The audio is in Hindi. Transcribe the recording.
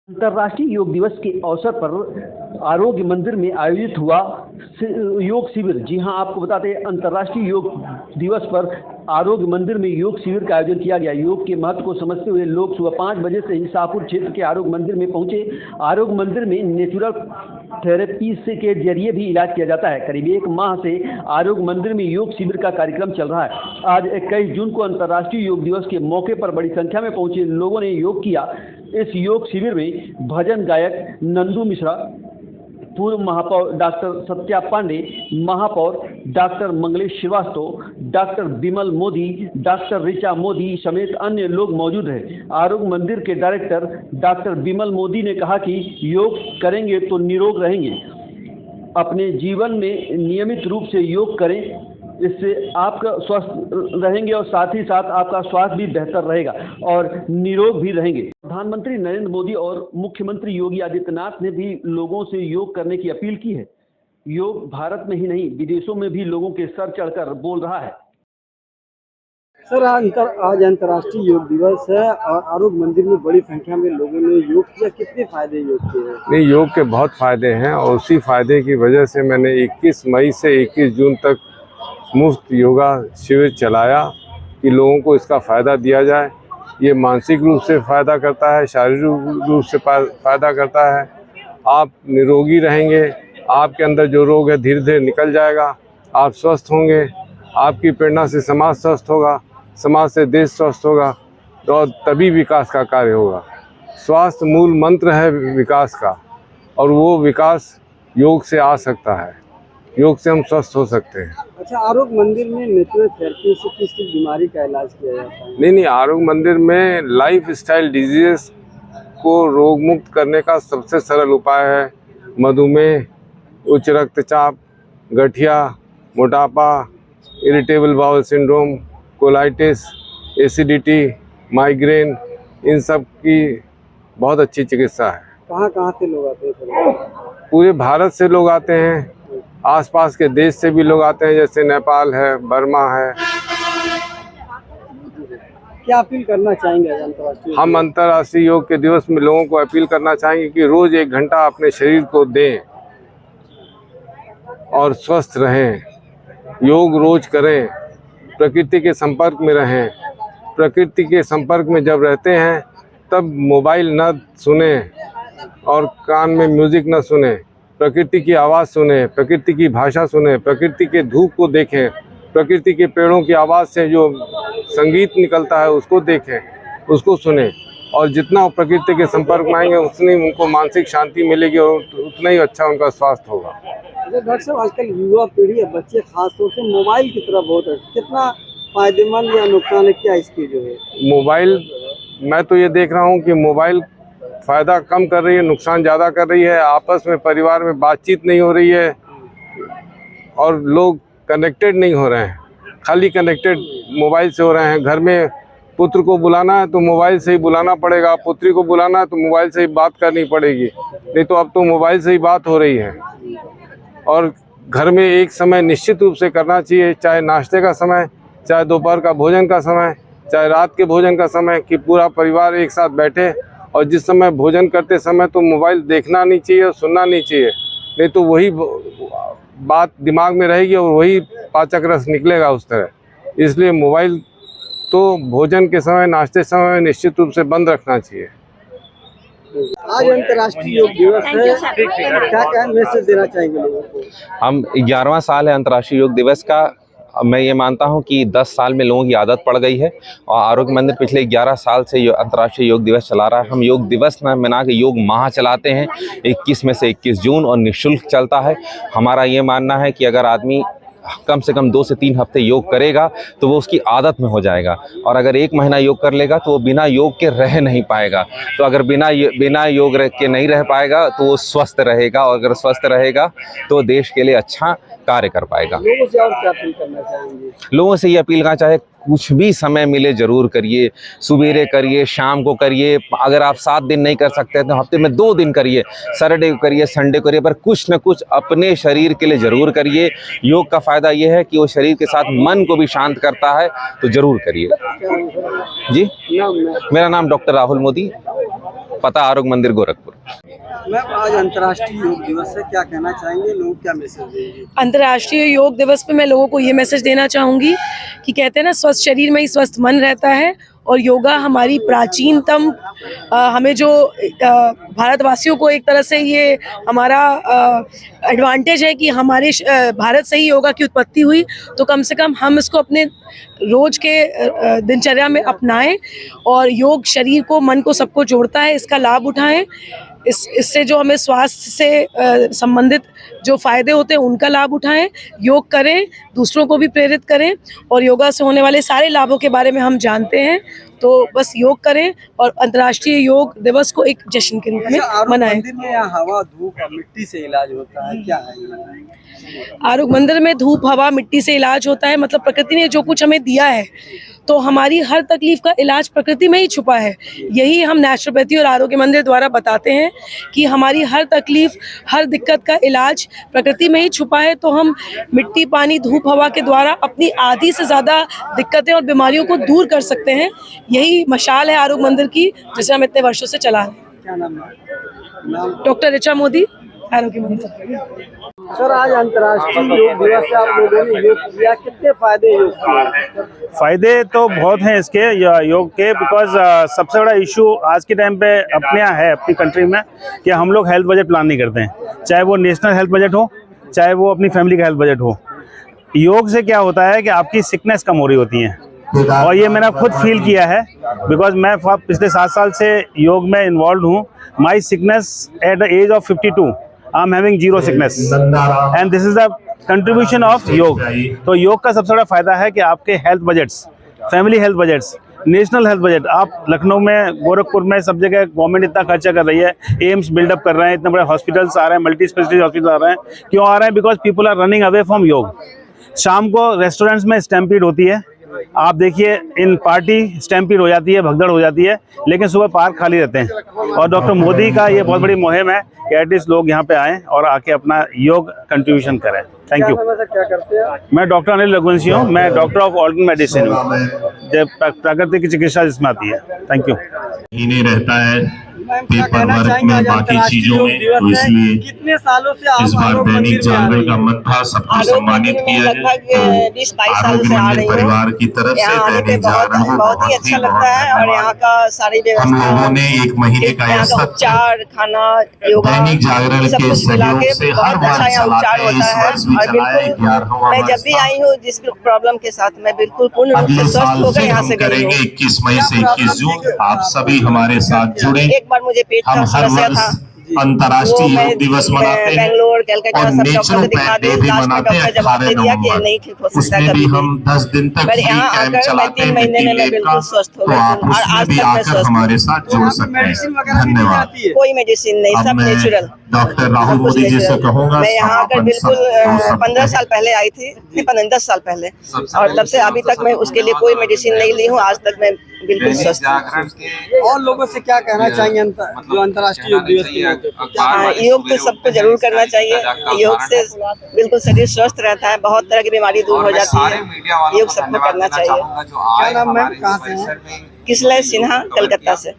अंतर्राष्ट्रीय योग दिवस के अवसर पर आरोग्य मंदिर में आयोजित हुआ योग शिविर। जी हां, आपको बताते हैं अंतर्राष्ट्रीय योग दिवस पर आरोग्य मंदिर में योग शिविर का आयोजन किया गया। योग के महत्व को समझते हुए लोग सुबह 5 बजे से ही शाहपुर क्षेत्र के आरोग्य मंदिर में पहुंचे। आरोग्य मंदिर में नेचुरल थेरेपी से के जरिए भी इलाज किया जाता है। करीब 1 माह से आरोग्य मंदिर में योग शिविर का कार्यक्रम चल रहा है। आज 21 जून को अंतर्राष्ट्रीय योग दिवस के मौके पर बड़ी संख्या में पहुंचे लोगों ने योग किया। इस योग शिविर में भजन गायक नंदू मिश्रा, पूर्व महापौर डॉक्टर सत्या पांडे, महापौर डॉक्टर मंगलेश श्रीवास्तव, डॉक्टर विमल मोदी, डॉक्टर ऋचा मोदी समेत अन्य लोग मौजूद रहे। आरोग्य मंदिर के डायरेक्टर डॉक्टर विमल मोदी ने कहा कि योग करेंगे तो निरोग रहेंगे। अपने जीवन में नियमित रूप से योग करें, इससे आपका स्वस्थ रहेंगे और साथ ही साथ आपका स्वास्थ्य भी बेहतर रहेगा और निरोग भी रहेंगे। प्रधानमंत्री नरेंद्र मोदी और मुख्यमंत्री योगी आदित्यनाथ ने भी लोगों से योग करने की अपील की है। योग भारत में ही नहीं, विदेशों में भी लोगों के सर चढ़कर बोल रहा है। सर, आज अंतर्राष्ट्रीय योग दिवस है और आरोग्य मंदिर में बड़ी संख्या में लोगों ने योग किया। कितने फायदे योग के हैं? नहीं, योग के बहुत फायदे हैं और उसी फायदे की वजह से मैंने 21 मई से 21 जून तक मुफ्त योगा शिविर चलाया कि लोगों को इसका फ़ायदा दिया जाए। ये मानसिक रूप से फ़ायदा करता है, शारीरिक रूप से फ़ायदा करता है। आप निरोगी रहेंगे, आपके अंदर जो रोग है धीरे धीरे निकल जाएगा, आप स्वस्थ होंगे, आपकी प्रेरणा से समाज स्वस्थ होगा, समाज से देश स्वस्थ होगा और तभी विकास का कार्य होगा। स्वास्थ्य मूल मंत्र है विकास का और वो विकास योग से आ सकता है। योग से हम स्वस्थ हो सकते हैं। अच्छा, आरोग्य मंदिर में नेचुरल थेरेपी से किस किस बीमारी का इलाज किया जाता है? नहीं, आरोग्य मंदिर में लाइफ स्टाइल डिजीज़ को रोग मुक्त करने का सबसे सरल उपाय है मधुमेह, उच्च रक्तचाप, गठिया, मोटापा, irritable bowel syndrome, colitis, acidity, migraine, इन सब की बहुत अच्छी चिकित्सा है। कहाँ से लोग आते हैं? पूरे भारत से लोग आते हैं, आसपास के देश से भी लोग आते हैं, जैसे नेपाल है, बर्मा है। क्या अपील करना चाहेंगे अंतर्राष्ट्रीय? हम अंतर्राष्ट्रीय योग के दिवस में लोगों को अपील करना चाहेंगे कि रोज 1 घंटा अपने शरीर को दें और स्वस्थ रहें। योग रोज करें, प्रकृति के संपर्क में रहें। प्रकृति के संपर्क में जब रहते हैं तब मोबाइल न सुने और कान में म्यूजिक न सुने, प्रकृति की आवाज़ सुने, प्रकृति की भाषा सुने, प्रकृति के धूप को देखें, प्रकृति के पेड़ों की आवाज़ से जो संगीत निकलता है उसको देखें, उसको सुने और जितना वो प्रकृति के संपर्क में आएंगे उतनी उनको मानसिक शांति मिलेगी और उतना ही अच्छा उनका स्वास्थ्य होगा। डॉक्टर साहब, आजकल युवा पीढ़ी है, बच्चे खास तौर से मोबाइल की तरफ बहुत है। कितना फायदेमंद या नुकसान है क्या इसकी जो है? मोबाइल, मैं तो ये देख रहा हूँ कि मोबाइल फ़ायदा कम कर रही है, नुकसान ज़्यादा कर रही है। आपस में परिवार में बातचीत नहीं हो रही है और लोग कनेक्टेड नहीं हो रहे हैं, खाली कनेक्टेड मोबाइल से हो रहे हैं। घर में पुत्र को बुलाना है तो मोबाइल से ही बुलाना पड़ेगा, पुत्री को बुलाना है तो मोबाइल से ही बात करनी पड़ेगी, नहीं तो अब तो मोबाइल से ही बात हो रही है। और घर में एक समय निश्चित रूप से करना चाहिए, चाहे नाश्ते का समय, चाहे दोपहर का भोजन का समय, चाहे रात के भोजन का समय, कि पूरा परिवार एक साथ बैठे और जिस समय भोजन करते समय तो मोबाइल देखना नहीं चाहिए और सुनना नहीं चाहिए, नहीं तो वही बात दिमाग में रहेगी और वही पाचक रस निकलेगा उस तरह। इसलिए मोबाइल तो भोजन के समय, नाश्ते समय में निश्चित रूप से बंद रखना चाहिए। आज अंतर्राष्ट्रीय योग दिवस है, क्या मैसेज देना चाहेंगे लोगों को? हम 11वां साल है अंतर्राष्ट्रीय योग दिवस का। मैं ये मानता हूँ कि 10 साल में लोगों की आदत पड़ गई है और आरोग्य मंदिर पिछले 11 साल से अंतर्राष्ट्रीय योग दिवस चला रहा है। हम योग दिवस ना मना के योग माह चलाते हैं 21 में से 21 जून और निःशुल्क चलता है। हमारा ये मानना है कि अगर आदमी कम से कम 2 से 3 हफ्ते योग करेगा तो वो उसकी आदत में हो जाएगा और अगर 1 महीना योग कर लेगा तो वो बिना योग के रह नहीं पाएगा। तो अगर बिना योग के नहीं रह पाएगा तो वो स्वस्थ रहेगा और अगर स्वस्थ रहेगा तो देश के लिए अच्छा कार्य कर पाएगा। लोगों से और क्या अपील करना चाहेंगे? लोगों से ये अपील करना चाहे कुछ भी समय मिले जरूर करिए। सुबेरे करिए, शाम को करिए। अगर आप 7 दिन नहीं कर सकते तो हफ्ते में 2 दिन करिए, सैटरडे को करिए, संडे को करिए, पर कुछ न कुछ अपने शरीर के लिए ज़रूर करिए। योग का फ़ायदा ये है कि वो शरीर के साथ मन को भी शांत करता है, तो ज़रूर करिए। जी, मेरा नाम डॉक्टर राहुल मोदी, पता आरोग्य मंदिर गोरखपुर। मैम, आज अंतर्राष्ट्रीय योग दिवस है, क्या कहना चाहेंगे, लोग क्या मैसेज देंगे? अंतर्राष्ट्रीय योग दिवस पे मैं लोगों को ये मैसेज देना चाहूँगी कि कहते हैं ना, स्वस्थ शरीर में ही स्वस्थ मन रहता है। और योगा हमारी प्राचीनतम हमें जो भारतवासियों को एक तरह से ये हमारा एडवांटेज है कि हमारे भारत से ही योगा की उत्पत्ति हुई, तो कम से कम हम इसको अपने रोज के दिनचर्या में अपनाएं और योग शरीर को, मन को, सबको जोड़ता है, इसका लाभ उठाएं। इससे जो हमें स्वास्थ्य से संबंधित जो फायदे होते हैं उनका लाभ उठाएं, योग करें, दूसरों को भी प्रेरित करें और योगा से होने वाले सारे लाभों के बारे में हम जानते हैं। तो बस योग करें और अंतर्राष्ट्रीय योग दिवस को एक जश्न के रूप में मनाएं। मंदिर में यहाँ हवा, धूप और मिट्टी से इलाज होता है, क्या है ये? आरोग्य मंदिर में धूप, हवा, मिट्टी से इलाज होता है। मतलब प्रकृति ने जो कुछ हमें दिया है, तो हमारी हर तकलीफ का इलाज प्रकृति में ही छुपा है। यही हम नेचुरोपैथी और आरोग्य मंदिर द्वारा बताते हैं कि हमारी हर तकलीफ, हर दिक्कत का इलाज प्रकृति में ही छुपा है। तो हम मिट्टी, पानी, धूप, हवा के द्वारा अपनी आधी से ज़्यादा दिक्कतें और बीमारियों को दूर कर सकते हैं। यही मशाल है आरोग्य मंदिर की, जिसे हम इतने वर्षों से चला रहे हैं। क्या नाम है? डॉक्टर ऋचा मोदी, आरोग्य मंदिर। सर, आज अंतर्राष्ट्रीय योग दिवस है, आप लोगों ने योग किया, कितने फायदे योग के? फायदे तो बहुत हैं इसके योग के, बिकॉज सबसे बड़ा इशू आज के टाइम पे अपने यहाँ है, अपनी कंट्री में, कि हम लोग हेल्थ बजट प्लान नहीं करते हैं। चाहे वो नेशनल हेल्थ बजट हो, चाहे वो अपनी फैमिली का हेल्थ बजट हो। योग से क्या होता है कि आपकी सिकनेस कम हो रही होती है, और ये मैंने खुद फील किया है, बिकॉज मैं पिछले 7 साल से योग में इन्वॉल्व हूँ। My sickness at the age of 52 I am having 0 sickness, and this is the contribution of yoga. तो योग का सबसे बड़ा फायदा है कि आपके health budgets, family health budgets, national health budget, आप लखनऊ में, गोरखपुर में, सब जगह गवर्नमेंट इतना खर्चा कर रही है, एम्स बिल्डअप कर रहे हैं, इतने बड़े हॉस्पिटल्स आ रहे हैं, मल्टी स्पेशलिटी हॉस्पिटल आ रहे हैं। क्यों आ रहे हैं? Because people are running away from yoga. शाम को रेस्टोरेंट्स में स्टैम्पीड होती है, आप देखिए, इन पार्टी स्टैम्पीड हो जाती है, भगदड़ हो जाती है, लेकिन सुबह पार्क खाली रहते हैं। और डॉक्टर मोदी का ये बहुत बड़ी मुहिम है कि एटलीस्ट लोग यहाँ पे आएँ और आके अपना योग कंट्रीब्यूशन करें। Thank you. क्या करते हैं? मैं डॉक्टर अनिल रघुवंशी हूँ, मैं डॉक्टर ऑफ ऑल्टरनेटिव मेडिसिन हूँ, जब प्राकृतिक चिकित्सा जिसमें आती है। Thank you. ही रहता है क्या कहना पेपर वर्क चाहेंगे, में, आज बाकी अंतर्राष्ट्रीय चीजों योग में, दिवस तो है, इसलिए कितने सालों से आप इस बार आरोग्य दैनिक मंदिर में आ जागरण रहे का हैं? मन था सबको सम्मानित किया जाए। लगभग 20-22 साल आरोग्य से आ मंदिर रही हूँ। परिवार की तरफ से यहाँ आने पे दैनिक जागरण को बहुत ही अच्छा लगता है, और यहाँ का सारी हम व्यवस्था, लोगों ने 1 महीने का यहाँ यह का सत्र उपचार, खाना, योगा, दैनिक जागरण सब के कुछ मिला सहयोग के से हर बहुत अच्छा वर्ष यहाँ उपचार चलाते हैं। होता इस है। वर्ष भी और चलाया है, बिल्कुल 11वां मैं जब वर्ष भी था। आई हूँ जिस प्रॉब्लम के साथ, मैं बिल्कुल पूर्ण रूप अगले से स्वस्थ साल होकर फिर यहाँ हम से गई करेंगे हूँ। 21 मई से 21 जून। आप सभी हमारे साथ जुड़े। एक बार मुझे पेट का हम हर समस्या वर्ष था, अंतर्राष्ट्रीय वो योग दिवस मनाते हैं बेंगलोर, कलकत्ता और सब डॉक्टर को दिखा नेचुरोपैथ दिए। डे भी लास्ट में मनाते हैं डॉक्टर जवाब दे 18 दिया कि नवंबर। नहीं ठीक हो सकता उसमें है भी कभी हम 10 दिन तक पर फ्री यहाँ कैंप आकर मैं चलाते 3 हैं महीने में मैं मिट्टी बिल्कुल का, स्वस्थ हो तो गई आप हूँ, और उसमें आज भी तक मैं आकर स्वस्थ हूँ। हमारे साथ जुड़ सकते मेडिसिन हैं। वगैरह भी दी धन्यवाद। जाती है? कोई मेडिसिन नहीं, अब सब मैं नेचुरल। डॉक्टर राहुल सब कुछ मोदी जी से नेचुरल। कहूँगा, मैं यहाँ आकर समापन बिल्कुल सत्र हो सकता 15 है। साल पहले आई थी, 10 साल पहले, और तब से अभी तक मैं उसके लिए कोई मेडिसिन नहीं ली हूँ। आज तक मैं बिल्कुल स्वस्थ हूँ। और लोगों से क्या कहना चाहेंगे जो अंतर्राष्ट्रीय योग दिवस के मौके पर? हाँ, योग तो सबको जरूर करना चाहिए। योग से बिल्कुल शरीर स्वस्थ रहता है, बहुत तरह की बीमारी दूर हो जाती है। योग सबको करना चाहिए। क्या नाम मैम, कहाँ से हैं? किसलय सिन्हा, कलकत्ता से।